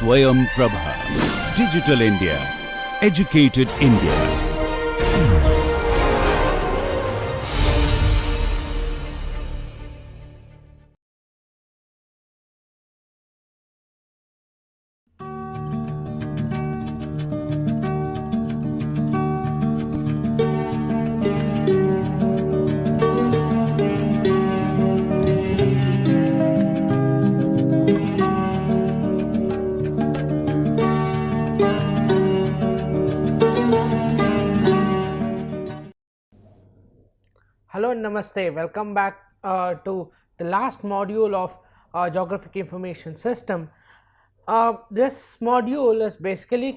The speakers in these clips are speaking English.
Swayam Prabha. Digital India. Educated India. Hello and namaste. Welcome back to the last module of Geographic Information System. This module is basically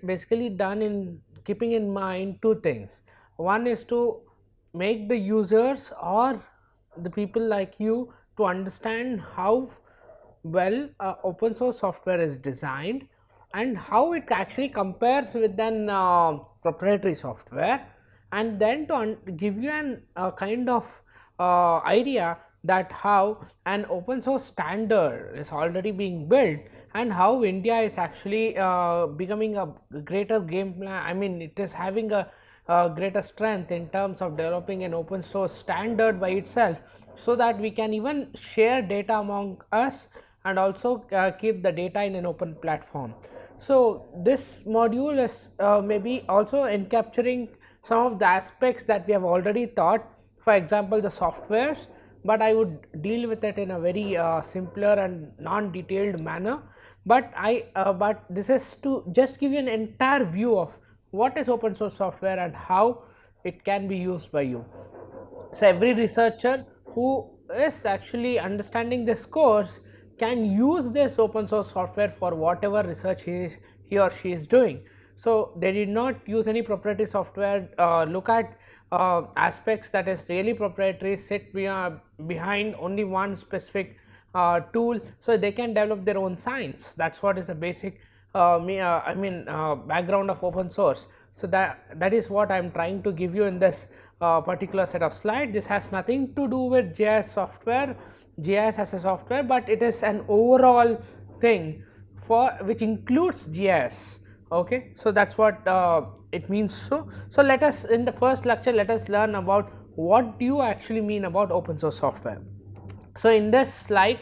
basically done in keeping in mind two things. One is to make the users or the people like you to understand how well open source software is designed and how it actually compares with an proprietary software, and then to give you an kind of idea that how an open source standard is already being built and how India is actually becoming a greater game plan. I mean, it is having a greater strength in terms of developing an open source standard by itself, so that we can even share data among us and also keep the data in an open platform. So this module is maybe also encapturing some of the aspects that we have already taught, for example the softwares, but I would deal with it in a very simpler and non-detailed manner. But this is to just give you an entire view of what is open source software and how it can be used by you. So every researcher who is actually understanding this course can use this open source software for whatever research he or she is doing. So they did not use any proprietary software, look at aspects that is really proprietary, sit behind only one specific tool, so they can develop their own science. That's what is the basic background of open source. So that is what I am trying to give you in this particular set of slides. This has nothing to do with GIS software, GIS as a software, but it is an overall thing for which includes GIS. Okay, so that's what it means. So let us, in the first lecture, let us learn about what do you actually mean about open source software. So in this slide,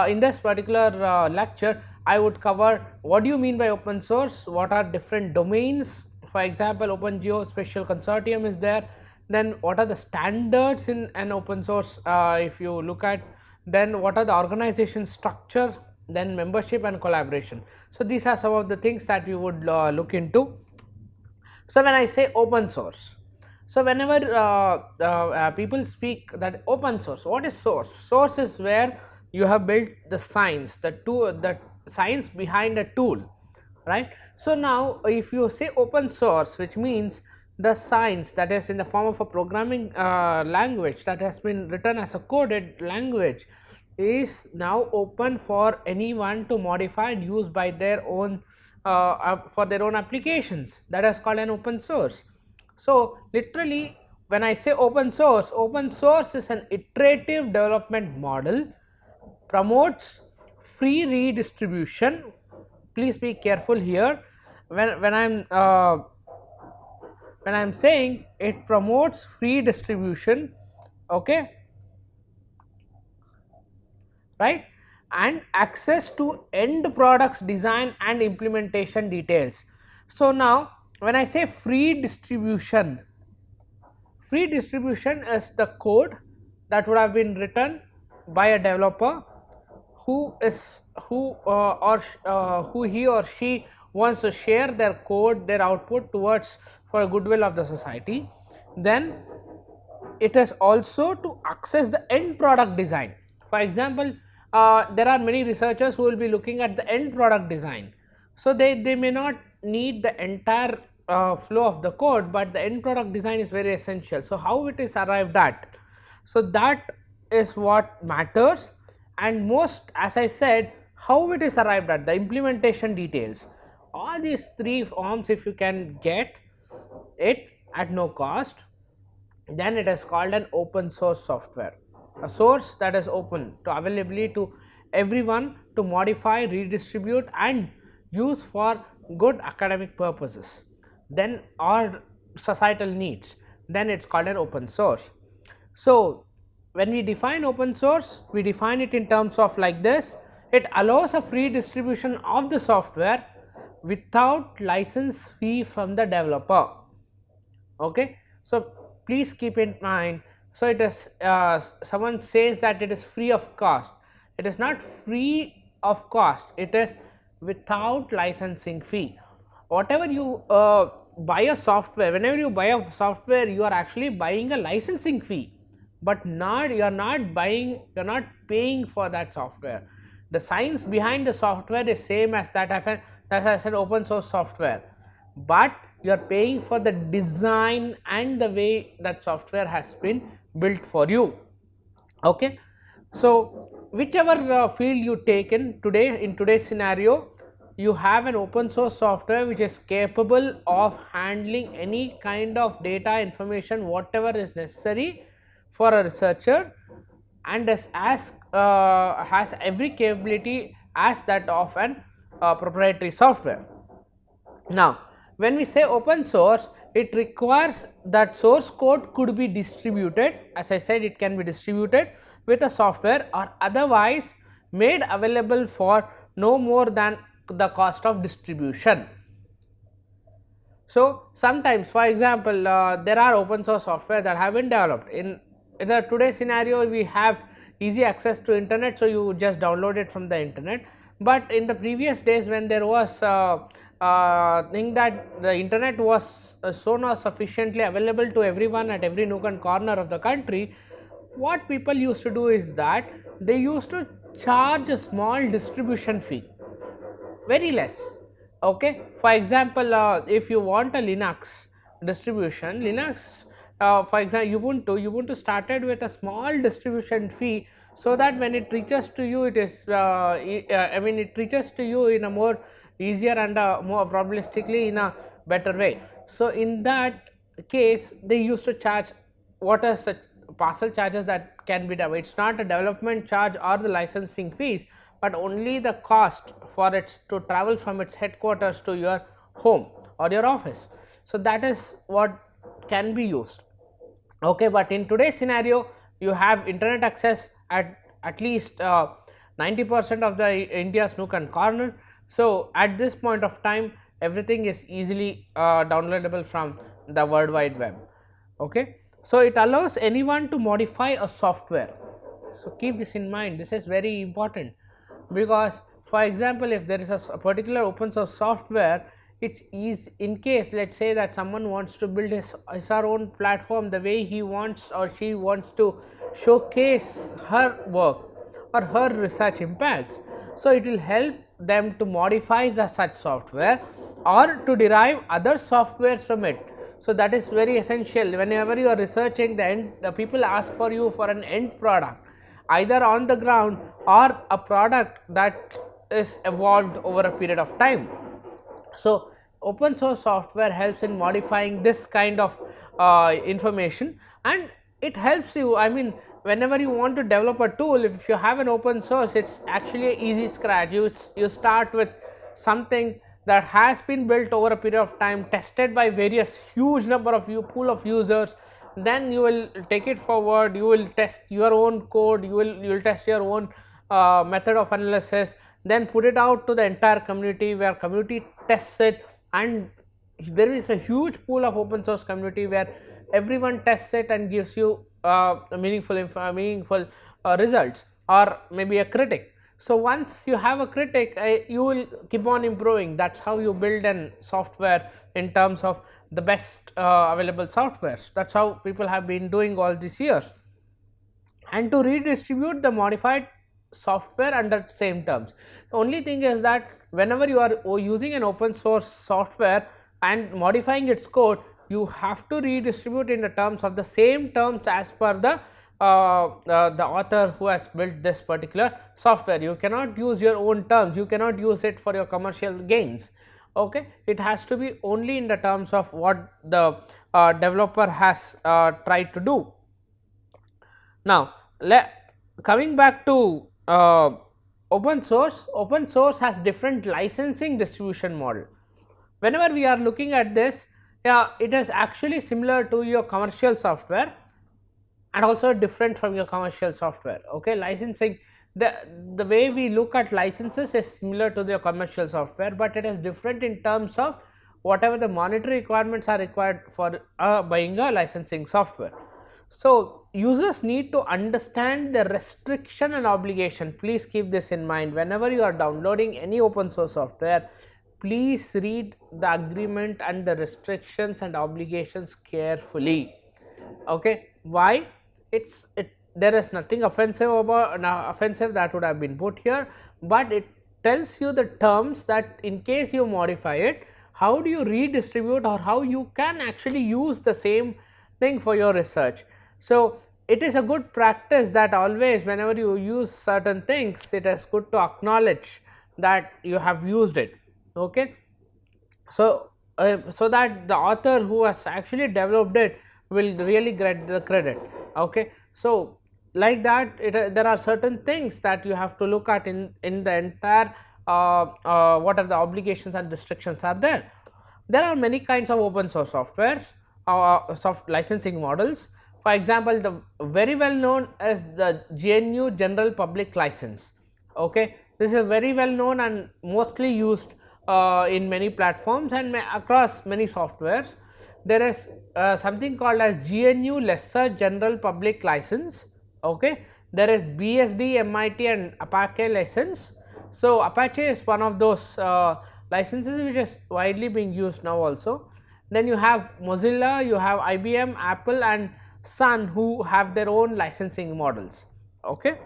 in this particular lecture, I would cover what do you mean by open source, what are different domains. For example, Open Geospatial Consortium is there. Then what are the standards in an open source, if you look at, then what are the organization structure, then membership and collaboration. So these are some of the things that we would look into. So when I say open source, so whenever people speak that open source, what is source? Source is where you have built the science, the science behind a tool, right? So now if you say open source, which means the science that is in the form of a programming language that has been written as a coded language is now open for anyone to modify and use by their own for their own applications. That is called an open source. So literally when I say open source is an iterative development model, promotes free redistribution. Please be careful here when I'm saying it promotes free distribution, okay, right, and access to end products design and implementation details. So now when I say free distribution is the code that would have been written by a developer who he or she wants to share their code, their output towards for goodwill of the society. Then it is also to access the end product design. For example, there are many researchers who will be looking at the end product design. So they may not need the entire flow of the code, but the end product design is very essential. So how it is arrived at, so that is what matters. And most, as I said, how it is arrived at, the implementation details. All these three forms, if you can get it at no cost, then it is called an open source software, a source that is open to availability to everyone to modify, redistribute and use for good academic purposes, then or societal needs, then it is called an open source. So, when we define open source, we define it in terms of like this: it allows a free distribution of the software without license fee from the developer. Okay. So, please keep in mind, so it is someone says that it is free of cost. It is not free of cost, it is without licensing fee. Whatever you buy a software, whenever you buy a software, you are actually buying a licensing fee, but you are not paying for that software. The science behind the software is same as that as I said, open source software, but you are paying for the design and the way that software has been built for you. Okay. So, whichever field you take in today's scenario, you have an open source software which is capable of handling any kind of data, information, whatever is necessary for a researcher, and has every capability as that of an proprietary software. Now, when we say open source, it requires that source code could be distributed. As I said, it can be distributed with a software or otherwise made available for no more than the cost of distribution. So, sometimes, for example, there are open source software that have been developed. In the today's scenario, we have easy access to internet, so you just download it from the internet. But in the previous days, when there was thing that the internet was so not sufficiently available to everyone at every nook and corner of the country, what people used to do is that they used to charge a small distribution fee, very less. Okay. For example, if you want a Linux distribution, for example, Ubuntu started with a small distribution fee, so that when it reaches to you, it is it reaches to you in a more easier and more probabilistically in a better way. So, in that case, they used to charge what are such parcel charges that can be done. It is not a development charge or the licensing fees, but only the cost for it to travel from its headquarters to your home or your office. So, that is what can be used. Okay, but in today's scenario, you have internet access at least 90% of the India's nook and corner. So, at this point of time, everything is easily downloadable from the World Wide Web. Okay. So, it allows anyone to modify a software. So, keep this in mind, this is very important, because for example, if there is a particular open source software, it is in case, let us say that someone wants to build his or own platform the way he wants or she wants to showcase her work or her research impacts. So, it will help them to modify such software or to derive other softwares from it. So, that is very essential. Whenever you are researching, the people ask for you for an end product, either on the ground or a product that is evolved over a period of time. So, open source software helps in modifying this kind of information, and it helps you. I mean, whenever you want to develop a tool, if you have an open source, it is actually an easy scratch. You start with something that has been built over a period of time, tested by various huge number of pool of users, then you will take it forward, you will test your own code, you will test your own method of analysis, then put it out to the entire community, where community tests it, and there is a huge pool of open source community where everyone tests it and gives you meaningful results, or maybe a critic. So, once you have a critic, you will keep on improving. That is how you build an software in terms of the best available softwares. That is how people have been doing all these years. And to redistribute the modified software under same terms, the only thing is that whenever you are using an open source software and modifying its code, you have to redistribute in the terms of the same terms as per the author who has built this particular software. You cannot use your own terms, you cannot use it for your commercial gains. Okay, it has to be only in the terms of what the developer has tried to do. Now, coming back to open source has different licensing distribution model. Whenever we are looking at this, yeah, it is actually similar to your commercial software and also different from your commercial software. Okay, licensing, the way we look at licenses is similar to the commercial software, but it is different in terms of whatever the monetary requirements are required for buying a licensing software. So users need to understand the restriction and obligation. Please keep this in mind whenever you are downloading any open source software. Please read the agreement and the restrictions and obligations carefully. Okay, why? There is nothing offensive that would have been put here, but it tells you the terms that in case you modify it, how do you redistribute or how you can actually use the same thing for your research. So it is a good practice that always whenever you use certain things, it is good to acknowledge that you have used it. Okay, so so that the author who has actually developed it will really get the credit. Okay, so like that, there are certain things that you have to look at in the entire what are the obligations and restrictions are there. There are many kinds of open source softwares, soft licensing models. For example, the very well known as the GNU General Public License. Okay, this is very well known and mostly used in many platforms and across many softwares. There is something called as GNU Lesser General Public License. Okay, there is BSD, MIT and Apache license. So Apache is one of those licenses which is widely being used now also. Then you have Mozilla, you have IBM, Apple and Sun, who have their own licensing models. Okay,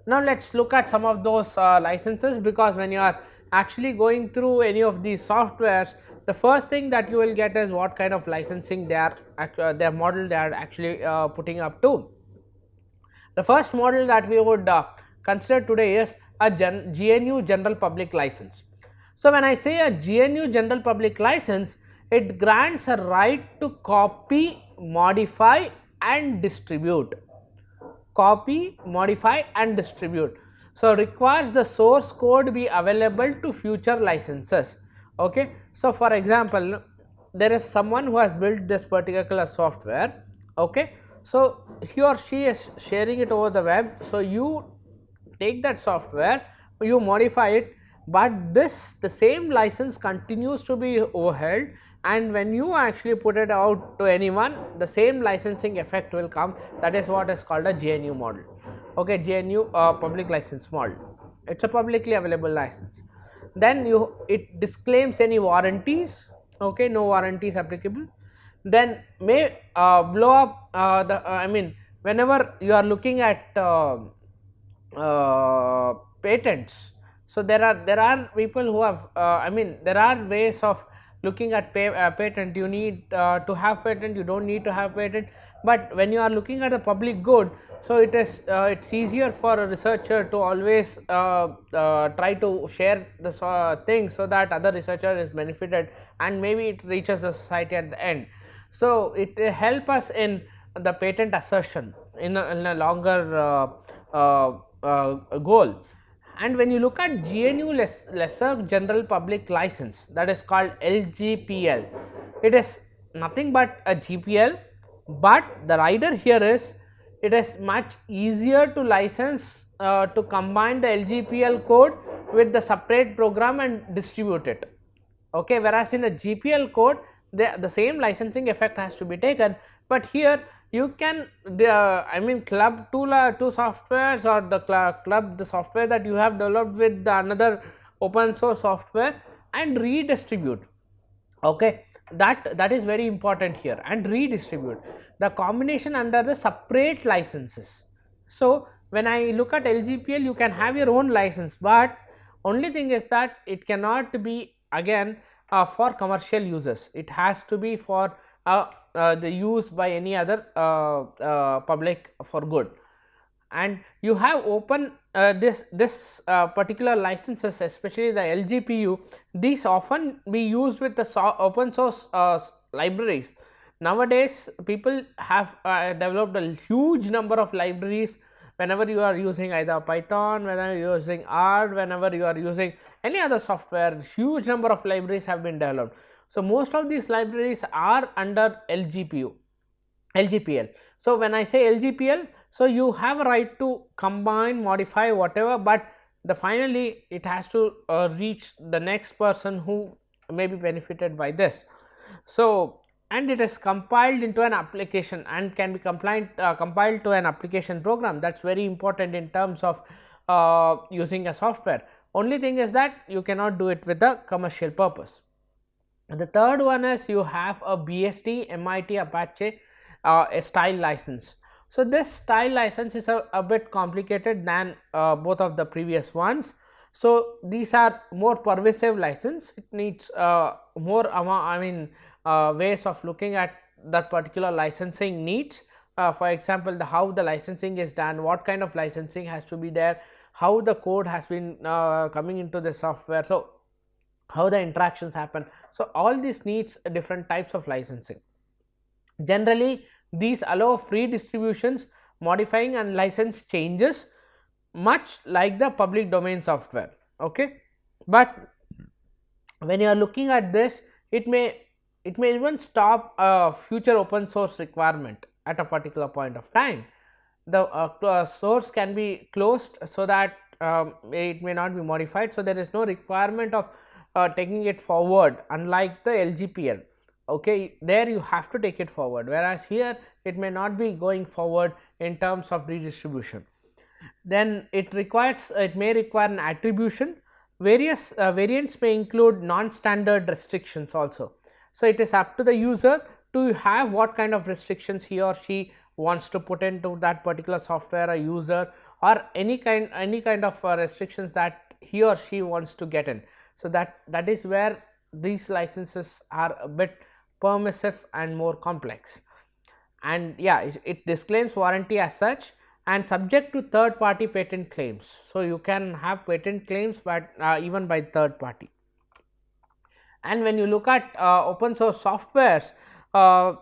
now let's look at some of those licenses, because when you are actually going through any of these softwares, the first thing that you will get is what kind of licensing their model they are actually putting up to. The first model that we would consider today is a GNU General Public License. So when I say a GNU General Public License, it grants a right to copy, modify and distribute. Copy, modify and distribute. So requires the source code be available to future licenses. Okay, so for example, there is someone who has built this particular software. Okay, so he or she is sharing it over the web. So you take that software, you modify it, but the same license continues to be overheld, and when you actually put it out to anyone, the same licensing effect will come. That is what is called a GNU model. Okay, GNU public license model. It's a publicly available license. Then it disclaims any warranties. Okay, no warranties applicable. Then may blow up whenever you are looking at patents. So there are people who have there are ways of looking at patent. You need to have patent, you don't need to have patent, but when you are looking at a public good, so it is it's easier for a researcher to always try to share the thing so that other researcher is benefited and maybe it reaches the society at the end. So it help us in the patent assertion in a longer goal. And when you look at GNU Lesser General Public License, that is called LGPL, it is nothing but a GPL, but the rider here is it is much easier to license to combine the LGPL code with the separate program and distribute it. Okay, whereas in a GPL code, the same licensing effect has to be taken, but here you can club two softwares, or club the software that you have developed with another open source software and redistribute. Okay, that is very important here, and redistribute the combination under the separate licenses. So when I look at LGPL, you can have your own license, but only thing is that it cannot be again for commercial users. It has to be for the use by any other public for good. And you have open this particular licenses, especially the LGPU. These often be used with the open source libraries. Nowadays people have developed a huge number of libraries whenever you are using either Python, whenever you are using R, whenever you are using any other software, huge number of libraries have been developed. So most of these libraries are under LGPL. So when I say LGPL, so you have a right to combine, modify, whatever, but finally it has to reach the next person who may be benefited by this. So and it is compiled into an application and can be compiled to an application program. That is very important in terms of using a software. Only thing is that you cannot do it with a commercial purpose. The third one is you have a BSD MIT Apache a style license. So this style license is a bit complicated than both of the previous ones. So these are more pervasive license. It needs more ways of looking at that particular licensing needs. For example, how the licensing is done, what kind of licensing has to be there, how the code has been coming into the software, so how the interactions happen. So all this needs different types of licensing. Generally these allow free distributions, modifying and license changes, much like the public domain software. Okay, but when you are looking at this, it may even stop a future open source requirement at a particular point of time. The source can be closed so that it may not be modified. So there is no requirement of taking it forward, unlike the LGPL. Okay, there you have to take it forward, whereas here it may not be going forward in terms of redistribution. Then it may require an attribution. Various variants may include non-standard restrictions also. So it is up to the user to have what kind of restrictions he or she wants to put into that particular software, a user, or any kind of restrictions that he or she wants to get in. So that is where these licenses are a bit permissive and more complex. And yeah, it disclaims warranty as such and subject to third party patent claims. So you can have patent claims, but even by third party. And when you look at open source softwares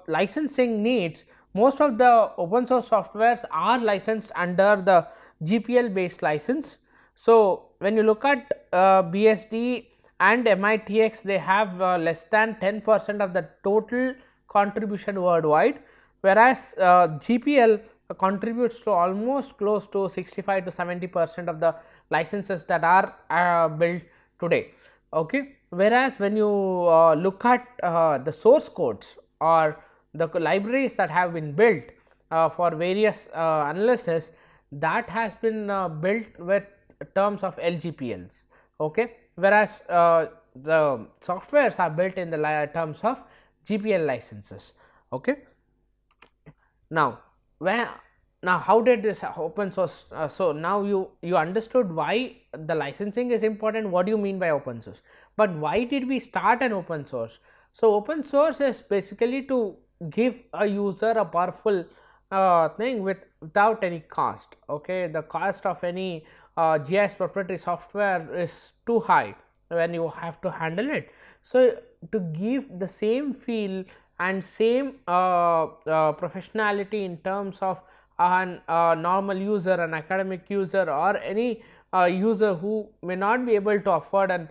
licensing needs, most of the open source softwares are licensed under the GPL based license. So when you look at BSD and MITx, they have less than 10% of the total contribution worldwide, whereas GPL contributes to almost close to 65 to 70% of the licenses that are built today. Okay, whereas when you look at the source codes or the libraries that have been built for various analysis, that has been built with terms of LGPLs. Okay, whereas the softwares are built in the terms of GPL licenses. Okay. Now how did this open source so now you understood why the licensing is important, what do you mean by open source, but why did we start an open source? So open source is basically to give a user a powerful thing without any cost. Okay, the cost of any GIS proprietary software is too high when you have to handle it. So to give the same feel and same professionality in terms of a normal user, an academic user, or any user who may not be able to afford an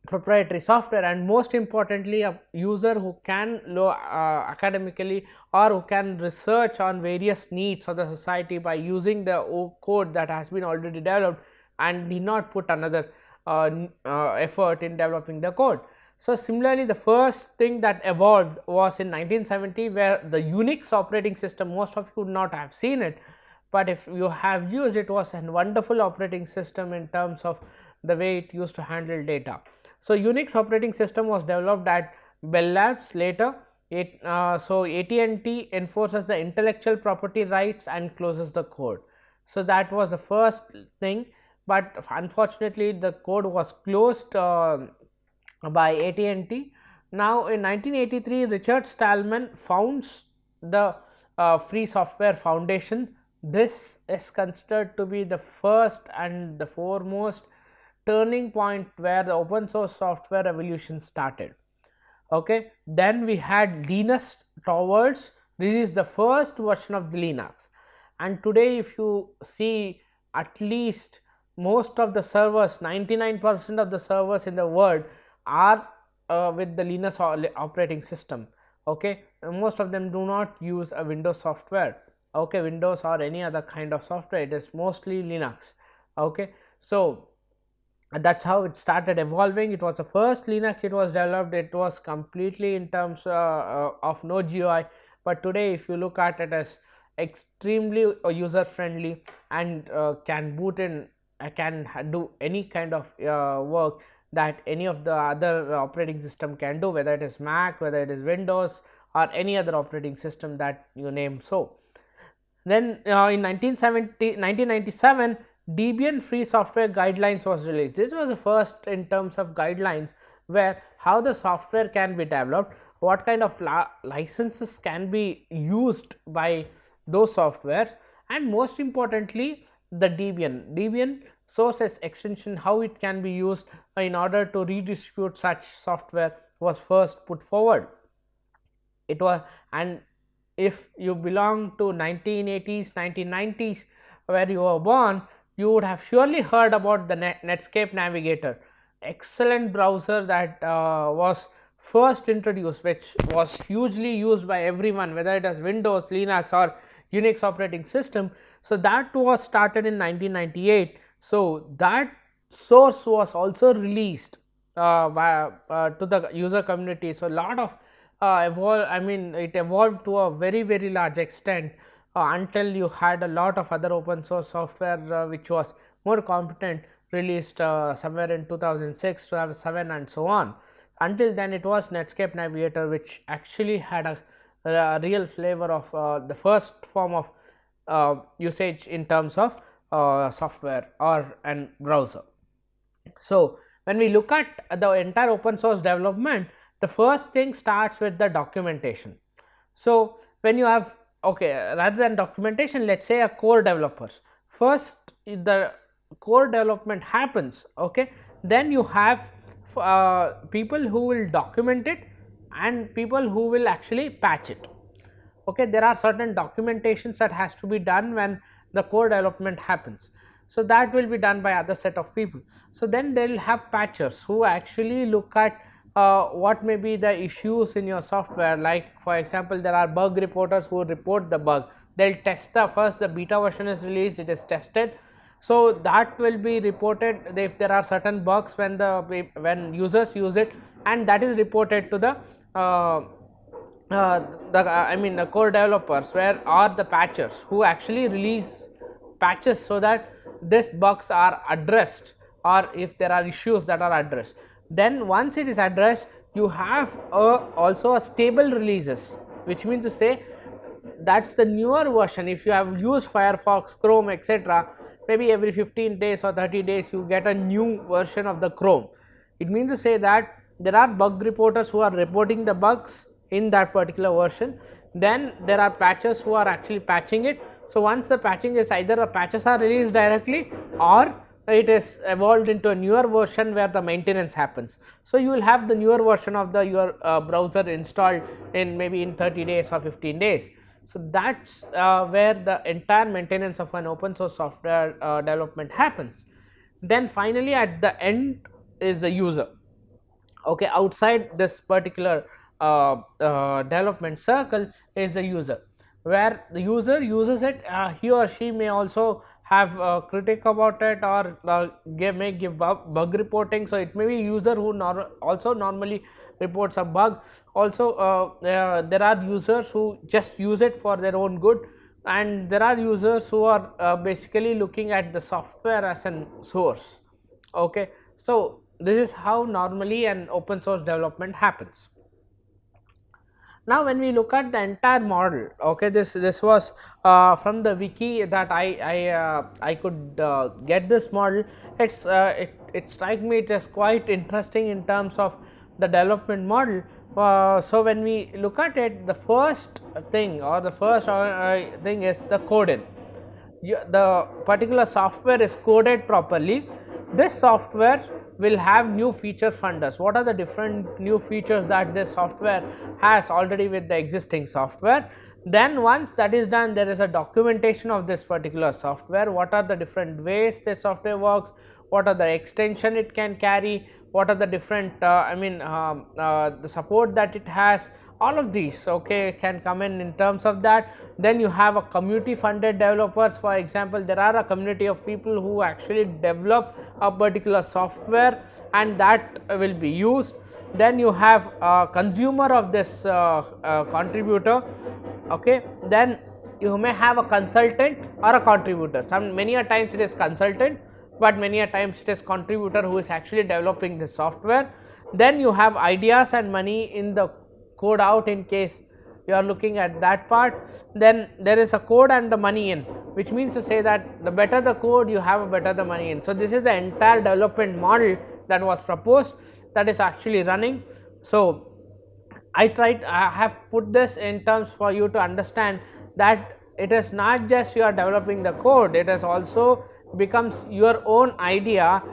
proprietary software, and most importantly a user who can academically or who can research on various needs of the society by using the code that has been already developed and need not put another effort in developing the code. So similarly, the first thing that evolved was in 1970, where the Unix operating system, most of you would not have seen it, but if you have used it, was a wonderful operating system in terms of the way it used to handle data. So Unix operating system was developed at Bell Labs later. So AT&T enforces the intellectual property rights and closes the code. So that was the first thing, but unfortunately the code was closed by AT&T. Now in 1983, Richard Stallman founds the Free Software Foundation. This is considered to be the first and the foremost turning point where the open source software revolution started. Okay, then we had Linus Torvalds. This is the first version of the Linux, and today if you see, at least most of the servers, 99% of the servers in the world are with the Linux operating system. Okay, most of them do not use a Windows software, okay, Windows or any other kind of software, it is mostly Linux. Okay, so that's how it started evolving. It was the first Linux it was developed, it was completely in terms of no GUI, but today if you look at it as extremely user friendly and can boot in, can do any kind of work that any of the other operating system can do, whether it is Mac, whether it is Windows or any other operating system that you name. So then in 1997 Debian free software guidelines was released. This was the first in terms of guidelines where how the software can be developed, what kind of licenses can be used by those softwares, and most importantly the Debian source extension, how it can be used in order to redistribute such software was first put forward. It was, and if you belong to 1980s 1990s where you were born, you would have surely heard about the Netscape Navigator, excellent browser that was first introduced, which was hugely used by everyone, whether it is Windows, Linux or Unix operating system. So that was started in 1998. So that source was also released to the user community. So a lot of it evolved to a very large extent until you had a lot of other open source software which was more competent, released somewhere in 2006, 2007 and so on. Until then it was Netscape Navigator which actually had a real flavor of the first form of usage in terms of software or an browser. So when we look at the entire open source development, the first thing starts with the documentation. So when you have, okay, rather than documentation, let us say a core developers, first the core development happens, okay, then you have people who will document it and people who will actually patch it. Okay, there are certain documentations that has to be done when the core development happens, so that will be done by other set of people. So then they will have patchers who actually look at what may be the issues in your software. Like for example, there are bug reporters who report the bug, they will test first the beta version is released, it is tested, so that will be reported if there are certain bugs when users use it, and that is reported to the the core developers where are the patchers who actually release patches so that these bugs are addressed or if there are issues that are addressed. Then once it is addressed, you have also a stable releases, which means to say that's the newer version. If you have used Firefox, Chrome, etc., maybe every 15 days or 30 days you get a new version of the Chrome. It means to say that there are bug reporters who are reporting the bugs in that particular version, then there are patchers who are actually patching it. So once the patching is, either the patches are released directly or it is evolved into a newer version where the maintenance happens. So you will have the newer version of your browser installed in maybe in 30 days or 15 days. So that's where the entire maintenance of an open source software development happens. Then finally at the end is the user. Okay, outside this particular development circle is the user, where the user uses it, he or she may also have critic about it or may give bug reporting. So it may be user who also normally reports a bug. Also there are users who just use it for their own good, and there are users who are basically looking at the software as an source. Okay, so this is how normally an open source development happens. Now when we look at the entire model, okay, this was from the wiki that I could get this model. It strike me it is quite interesting in terms of the development model. So when we look at it, the first thing or the first thing is the coding. The particular software is coded properly. This software will have new feature funders. What are the different new features that this software has already with the existing software? Then once that is done, there is a documentation of this particular software, what are the different ways the software works, what are the extension it can carry, what are the different the support that it has, all of these okay can come in terms of that. Then you have a community funded developers. For example, there are a community of people who actually develop a particular software and that will be used. Then you have a consumer of this contributor, okay. Then you may have a consultant or a contributor. Many a times it is consultant, but many a times it is contributor who is actually developing the software. Then you have ideas and money in the code out, in case you are looking at that part. Then there is a code and the money in, which means to say that the better the code you have, the better the money in. So this is the entire development model that was proposed, that is actually running. So I have put this in terms for you to understand that it is not just you are developing the code, it is also becomes your own idea.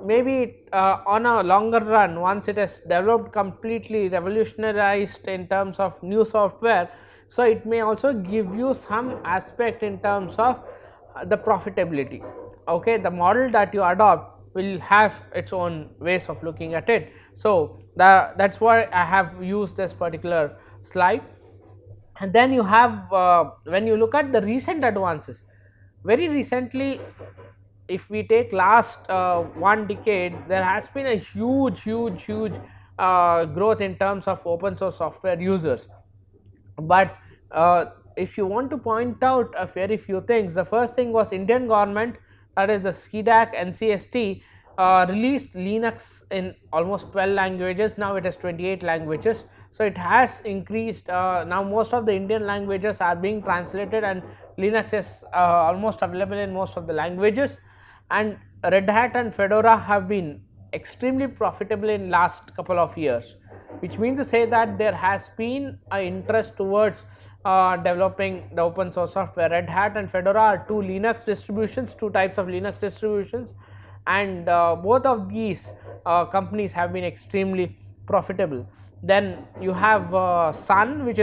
Maybe on a longer run, once it is developed, completely revolutionized in terms of new software, so it may also give you some aspect in terms of the profitability, okay. The model that you adopt will have its own ways of looking at it. So that's why I have used this particular slide. And then you have when you look at the recent advances, very recently, if we take last 1 decade, there has been a huge growth in terms of open source software users. But if you want to point out a very few things, the first thing was Indian government, that is the CDAC NCST, released Linux in almost 12 languages. Now it is 28 languages. So it has increased. Now most of the Indian languages are being translated, and Linux is almost available in most of the languages. And Red Hat and Fedora have been extremely profitable in last couple of years, which means to say that there has been an interest towards developing the open source software. Red Hat and Fedora are two Linux distributions, two types of Linux distributions, and both of these companies have been extremely profitable. Then you have Sun, which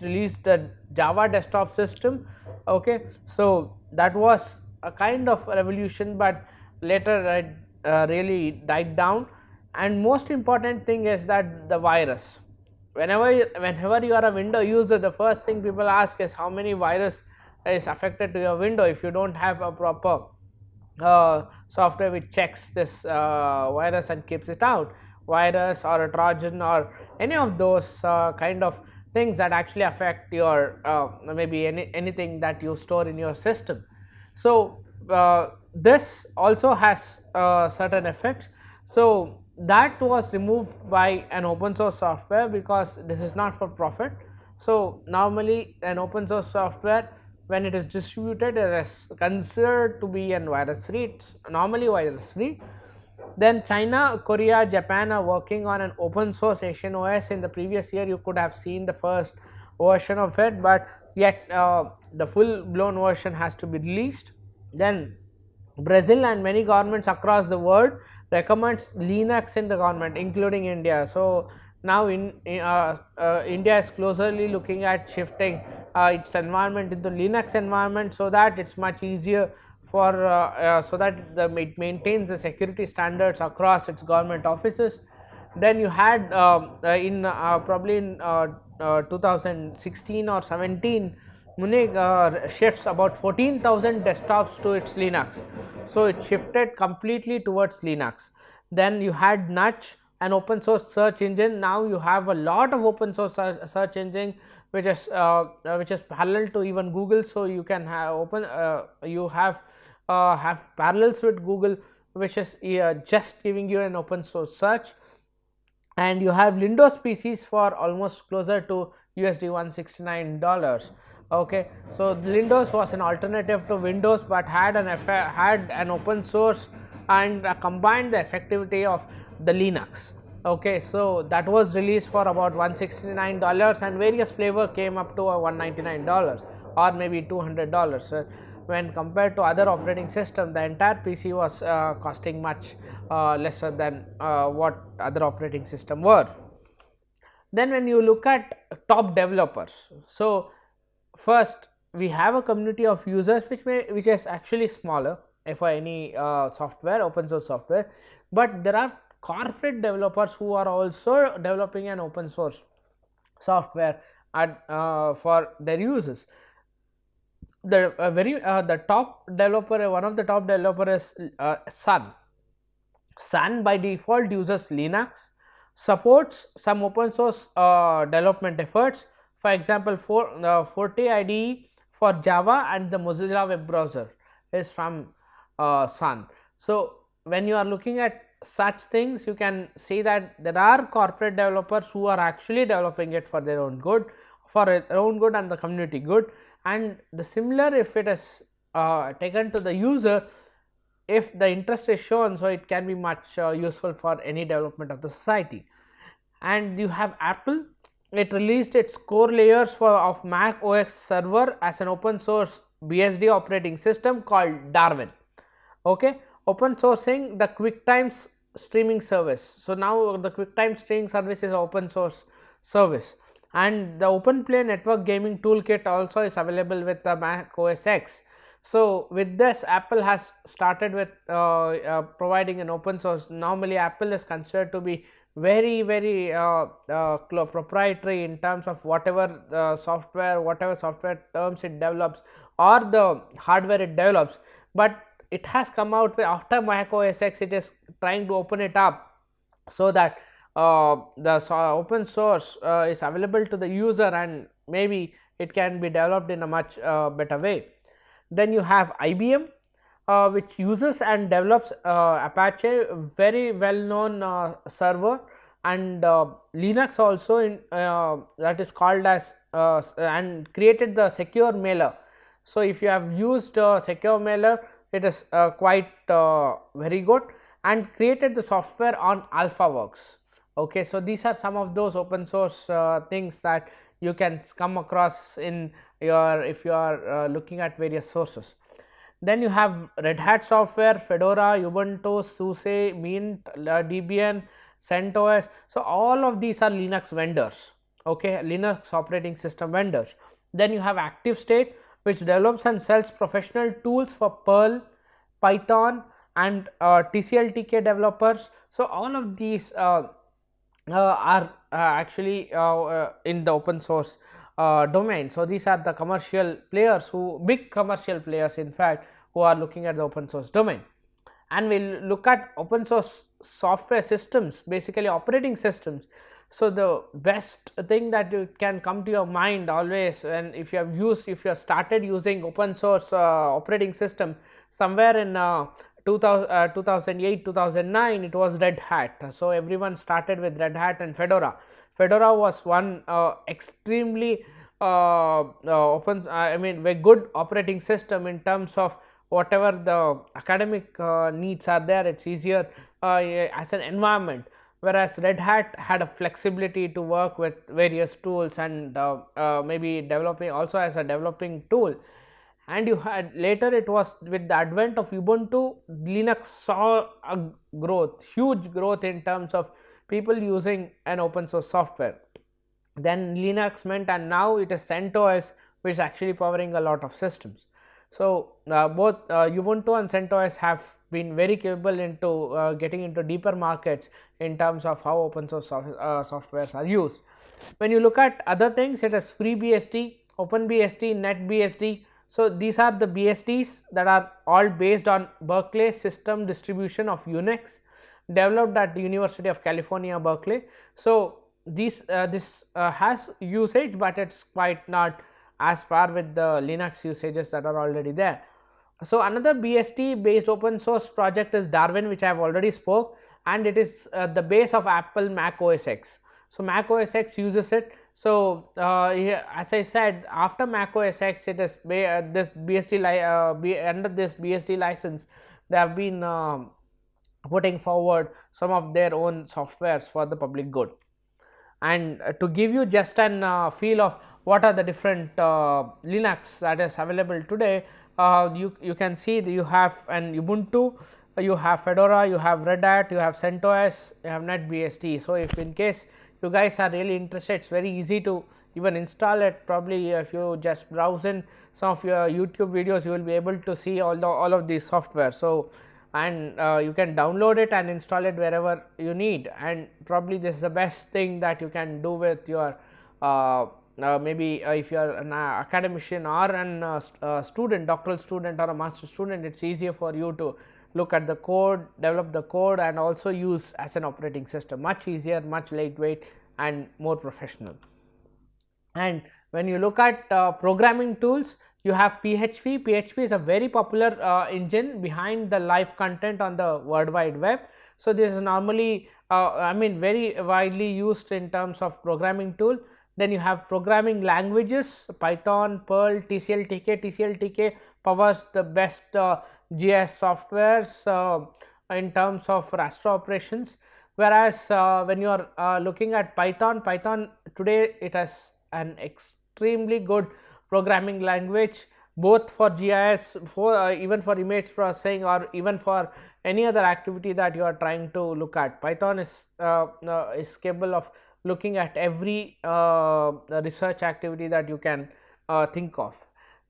released the Java desktop system, okay. So that was a kind of revolution, but later it really died down. And most important thing is that the virus, whenever you are a window user, the first thing people ask is how many virus is affected to your window. If you don't have a proper software which checks this virus and keeps it out, virus or a Trojan or any of those kind of things that actually affect your maybe anything that you store in your system. So this also has certain effects. So that was removed by an open source software, because this is not for profit. So normally an open source software, when it is distributed, it is considered to be an virus free. It's normally virus free. Then China, Korea, Japan are working on an open source Asian OS. In the previous year you could have seen the first version of it, but yet the full blown version has to be released. Then Brazil and many governments across the world recommends Linux in the government, including India. So now India is closely looking at shifting its environment into Linux environment, so that it's much easier for so that it maintains the security standards across its government offices. Then you had probably in 2016 or 17, Munich shifts about 14,000 desktops to its Linux. So it shifted completely towards Linux. Then you had Nudge, an open source search engine. Now you have a lot of open source search engine which is parallel to even Google. So you can have have parallels with Google, which is just giving you an open source search. And you have Windows PCs for almost closer to $169. Okay, so Windows was an alternative to Windows, but had an open source and combined the effectivity of the Linux. Okay, so that was released for about $169, and various flavor came up to $199 or maybe $200. So when compared to other operating system, the entire PC was costing much lesser than what other operating system were. Then when you look at top developers, so first we have a community of users which is actually smaller for any software, open source software, but there are corporate developers who are also developing an open source software for their users. The top developer, one of the top developer is Sun. Sun by default uses Linux, supports some open source development efforts, for example Forte IDE for Java and the Mozilla web browser is from Sun. So when you are looking at such things, you can see that there are corporate developers who are actually developing it for their own good, and the community good, and the similar if it is taken to the user, if the interest is shown, so it can be much useful for any development of the society. And you have Apple, it released its core layers of Mac OS server as an open source BSD operating system called Darwin. Okay, open sourcing the QuickTime streaming service. So now the QuickTime streaming service is open source service, and the OpenPlay network gaming toolkit also is available with the Mac OS X. So with this, Apple has started with providing an open source. Normally Apple is considered to be very proprietary in terms of whatever software terms it develops or the hardware it develops, but it has come out with, after Mac OS X, it is trying to open it up so that open source is available to the user, and maybe it can be developed in a much better way. Then you have IBM, which uses and develops Apache, very well known server, and Linux also in that is called as and created the secure mailer. So if you have used secure mailer, it is quite very good, and created the software on AlphaWorks. Okay, so these are some of those open source things that you can come across in your, if you are looking at various sources. Then you have Red Hat software, Fedora, Ubuntu, SUSE, Mint, Debian, CentOS. So all of these are Linux vendors, okay, Linux operating system vendors. Then you have ActiveState, which develops and sells professional tools for Perl, Python, and TCL/TK developers. So all of these are actually in the open source domain. So these are the commercial players, big commercial players in fact, who are looking at the open source domain. And we will look at open source software systems, basically operating systems. So the best thing that you can come to your mind always, and if you have started using open source operating system somewhere in 2008 2009, it was Red Hat. So everyone started with Red Hat and Fedora. Fedora was one extremely very good operating system in terms of whatever the academic needs are there, it's easier as an environment, whereas Red Hat had a flexibility to work with various tools and maybe developing also as a developing tool. And you had later, it was with the advent of Ubuntu, Linux saw a huge growth in terms of people using an open source software. Then Linux meant, and now it is CentOS, which is actually powering a lot of systems. So both Ubuntu and CentOS have been very capable into getting into deeper markets in terms of how open source softwares are used. When you look at other things, it is FreeBSD, OpenBSD, NetBSD. So these are the BSDs that are all based on Berkeley system distribution of Unix, developed at the University of California, Berkeley. So this has usage, but it's quite not as par with the Linux usages that are already there. So another BSD based open source project is Darwin, which I have already spoke, and it is the base of Apple Mac OS X. So Mac OS X uses it. So as I said, after Mac OS X, it is this BSD under this BSD license, they have been putting forward some of their own softwares for the public good. And to give you just an feel of what are the different Linux that is available today, you can see that you have an Ubuntu, you have Fedora, you have Red Hat, you have CentOS, you have NetBSD. So if in case you guys are really interested, it's very easy to even install it. Probably if you just browse in some of your YouTube videos, you will be able to see all of these software. So, and you can download it and install it wherever you need, and probably this is the best thing that you can do with your maybe if you are an academician or an student, doctoral student or a master student, it's easier for you to look at the code, develop the code, and also use as an operating system. Much easier, much lightweight, and more professional. And when you look at programming tools, you have PHP. PHP is a very popular engine behind the live content on the World Wide Web. So, this is normally very widely used in terms of programming tool. Then you have programming languages, Python, Perl, TCL/TK. TCL/TK powers the best GIS softwares in terms of raster operations. Whereas when you are looking at Python today, it has an extremely good programming language, both for GIS, for even for image processing, or even for any other activity that you are trying to look at. Python is capable of looking at every research activity that you can think of.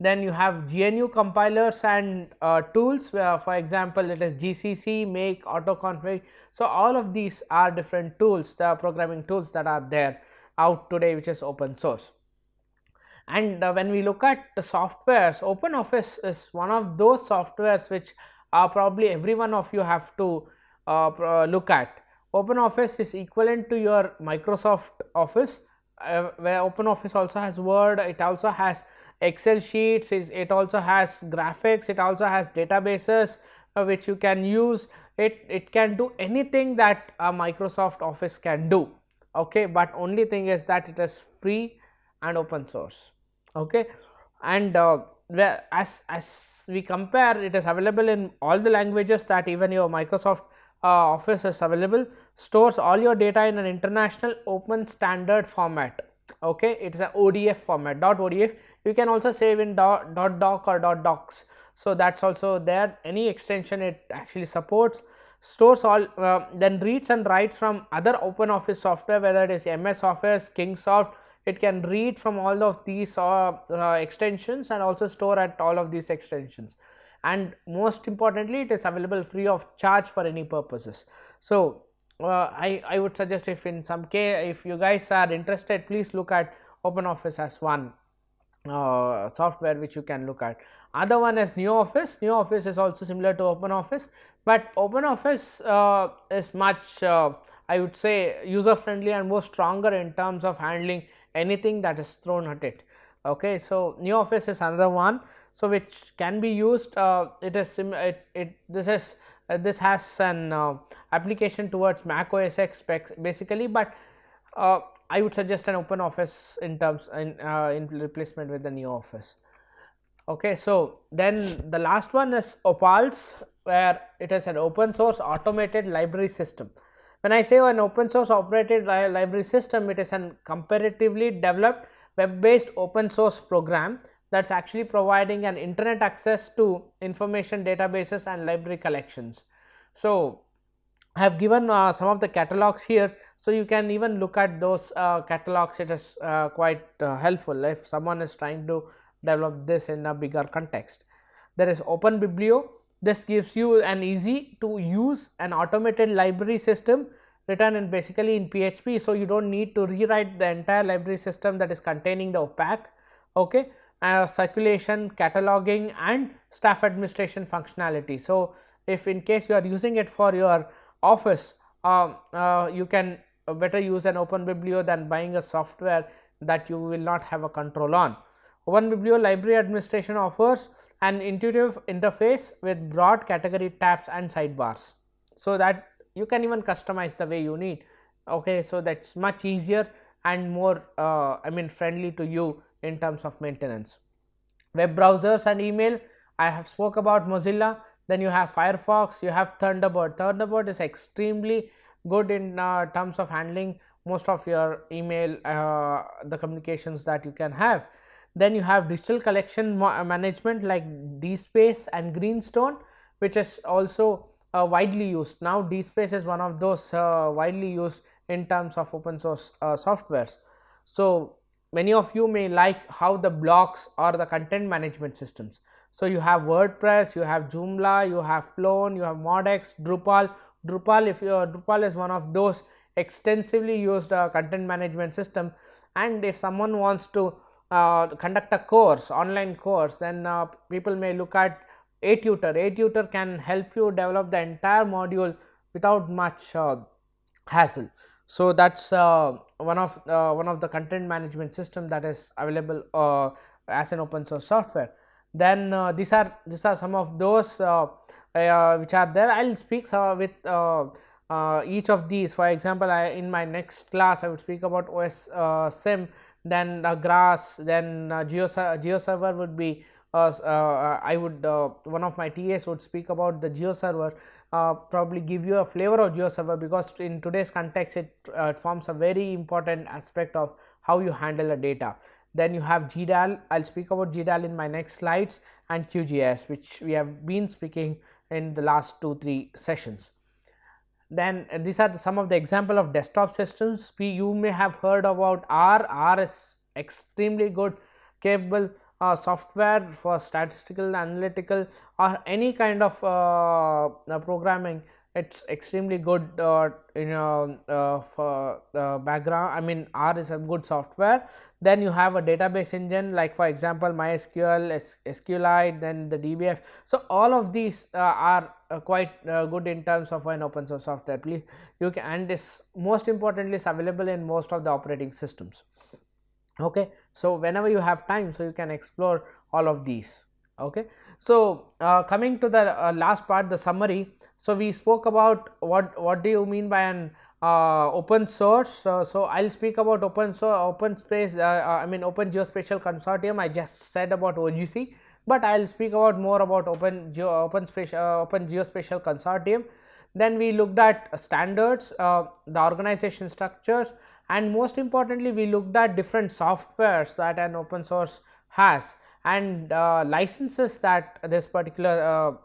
Then you have GNU compilers and tools, where for example it is GCC, make, autoconfig. So, all of these are different tools, the programming tools that are there out today, which is open source. And when we look at the softwares, OpenOffice is one of those softwares which probably every one of you have to look at. OpenOffice is equivalent to your Microsoft Office, where OpenOffice also has Word, it also has Excel sheets, it also has graphics, it also has databases which you can use. It can do anything that a Microsoft Office can do, okay, but only thing is that it is free and open source, okay. And as we compare, it is available in all the languages that even your Microsoft Office is available, stores all your data in an international open standard format, okay. It is a ODF format, .odf. You can also save in .doc or .docs, so that's also there. Any extension it actually supports, stores all, then reads and writes from other open office software, whether it is MS Office, Kingsoft. It can read from all of these extensions and also store at all of these extensions. And most importantly, it is available free of charge for any purposes. So, I would suggest, if in some case, if you guys are interested, please look at OpenOffice as one software which you can look at. Other one is NeoOffice. NeoOffice is also similar to OpenOffice, but OpenOffice is much I would say user friendly and more stronger in terms of handling anything that is thrown at it, okay. So, NeoOffice is another one, so which can be used. It is this has an application towards Mac OS X specs basically, but I would suggest an OpenOffice in terms in replacement with the NeoOffice, okay. So, then the last one is Opals, where it is an open source automated library system. When I say an open source operated library system, it is a comparatively developed web based open source program that is actually providing an internet access to information databases and library collections. So, I have given some of the catalogs here, so you can even look at those catalogs. It is quite helpful if someone is trying to develop this in a bigger context. There is OpenBiblio. This gives you an easy to use an automated library system written in basically in PHP, so you do not need to rewrite the entire library system that is containing the OPAC, okay. Circulation, cataloging, and staff administration functionality. So, if in case you are using it for your office, you can better use an OpenBiblio than buying a software that you will not have a control on. OpenBiblio library administration offers an intuitive interface with broad category tabs and sidebars, so that you can even customize the way you need, okay. So, that is much easier and more friendly to you in terms of maintenance. Web browsers and email, I have spoke about Mozilla. Then you have Firefox, you have Thunderbird. Thunderbird is extremely good in terms of handling most of your email, the communications that you can have. Then you have digital collection management like DSpace and Greenstone, which is also widely used. Now, DSpace is one of those widely used in terms of open source softwares. So many of you may like how the blocks or the content management systems. So you have WordPress, you have Joomla, you have Flown, you have Modex, Drupal. Drupal is one of those extensively used content management system, and if someone wants to conduct a course, online course, then people may look at Atutor. Atutor can help you develop the entire module without much hassle. So that's one of the content management system that is available as an open source software. Then these are some of those which are there. I'll speak with each of these. For example, in my next class I would speak about OS Sim, then GRASS, then GeoServer would be I would one of my TAs would speak about the GeoServer, probably give you a flavor of GeoServer, because in today's context it forms a very important aspect of how you handle a data. Then you have GDAL. I'll speak about GDAL in my next slides, and QGIS, which we have been speaking in the last 2-3 sessions. Then these are some of the example of desktop systems. You may have heard about R. R is extremely good, capable software for statistical, analytical, or any kind of programming. It's extremely good for background. I mean, R is a good software. Then you have a database engine, like for example MySQL, SQLite, then the DBF. So all of these are quite good in terms of an open source software. Please, you can, and this most importantly is available in most of the operating systems. Okay, so whenever you have time, so you can explore all of these. Okay, so coming to the last part, the summary. So we spoke about what do you mean by an open source. So I'll speak about open space, I mean Open Geospatial Consortium. I just said about OGC, but I'll speak about more about Open Geospatial Consortium. Then we looked at standards, the organization structures, and most importantly we looked at different softwares that an open source has, and licenses that this particular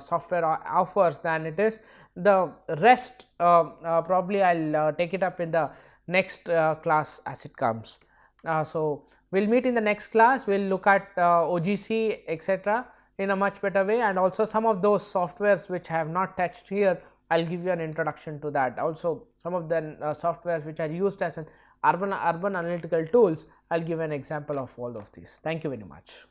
software offers. Then it is the rest, probably I'll take it up in the next class as it comes. So we'll meet in the next class. We'll look at OGC, etc., in a much better way, and also some of those softwares which I have not touched here. I'll give you an introduction to that. Also some of the softwares which are used as an urban analytical tools, I'll give an example of all of these. Thank you very much.